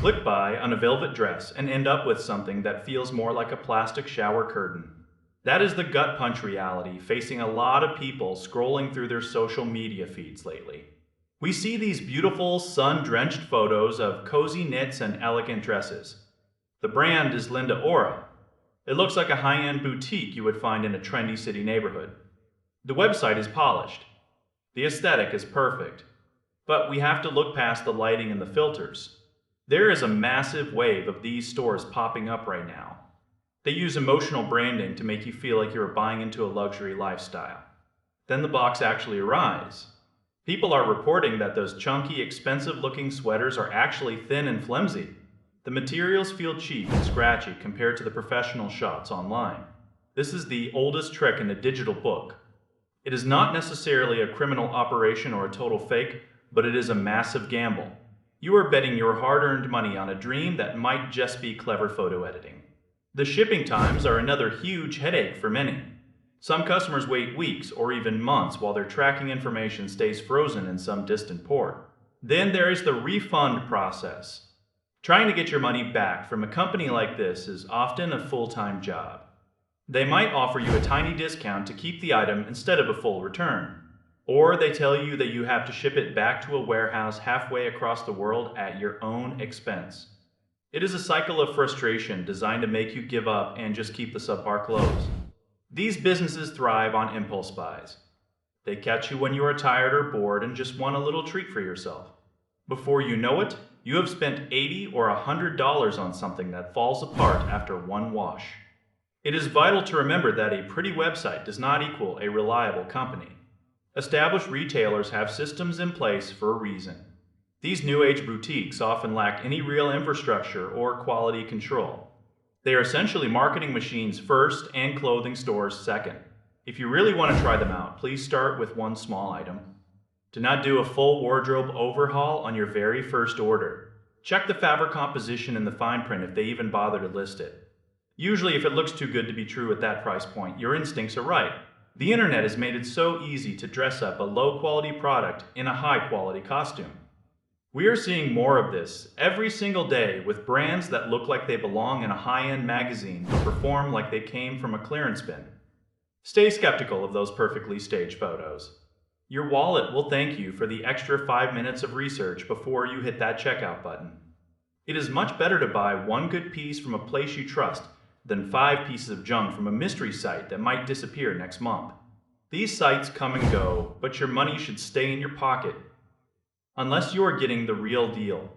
click buy on a velvet dress and end up with something that feels more like a plastic shower curtain. That is the gut punch reality facing a lot of people scrolling through their social media feeds lately. We see these beautiful, sun-drenched photos of cozy knits and elegant dresses. The brand is LindaAura. It looks like a high-end boutique you would find in a trendy city neighborhood. The website is polished. The aesthetic is perfect. But we have to look past the lighting and the filters. There is a massive wave of these stores popping up right now. They use emotional branding to make you feel like you are buying into a luxury lifestyle. Then the box actually arrives. People are reporting that those chunky, expensive-looking sweaters are actually thin and flimsy. The materials feel cheap and scratchy compared to the professional shots online. This is the oldest trick in the digital book. It is not necessarily a criminal operation or a total fake, but it is a massive gamble. You are betting your hard-earned money on a dream that might just be clever photo editing. The shipping times are another huge headache for many. Some customers wait weeks or even months while their tracking information stays frozen in some distant port. Then there is the refund process. Trying to get your money back from a company like this is often a full-time job. They might offer you a tiny discount to keep the item instead of a full return. Or they tell you that you have to ship it back to a warehouse halfway across the world at your own expense. It is a cycle of frustration designed to make you give up and just keep the subpar clothes. These businesses thrive on impulse buys. They catch you when you are tired or bored and just want a little treat for yourself. Before you know it, you have spent $80 or $100 on something that falls apart after one wash. It is vital to remember that a pretty website does not equal a reliable company. Established retailers have systems in place for a reason. These new age boutiques often lack any real infrastructure or quality control. They are essentially marketing machines first and clothing stores second. If you really want to try them out, please start with one small item. Do not do a full wardrobe overhaul on your very first order. Check the fabric composition and the fine print if they even bother to list it. Usually, if it looks too good to be true at that price point, your instincts are right. The internet has made it so easy to dress up a low-quality product in a high-quality costume. We are seeing more of this every single day with brands that look like they belong in a high-end magazine but perform like they came from a clearance bin. Stay skeptical of those perfectly staged photos. Your wallet will thank you for the extra 5 minutes of research before you hit that checkout button. It is much better to buy one good piece from a place you trust than 5 pieces of junk from a mystery site that might disappear next month. These sites come and go, but your money should stay in your pocket. Unless you are getting the real deal.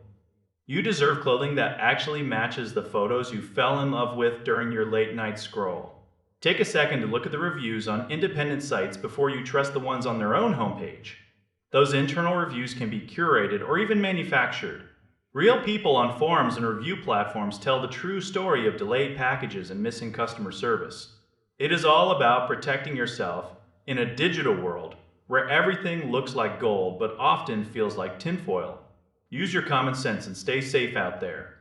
You deserve clothing that actually matches the photos you fell in love with during your late night scroll. Take a second to look at the reviews on independent sites before you trust the ones on their own homepage. Those internal reviews can be curated or even manufactured. Real people on forums and review platforms tell the true story of delayed packages and missing customer service. It is all about protecting yourself in a digital world where everything looks like gold but often feels like tinfoil. Use your common sense and stay safe out there.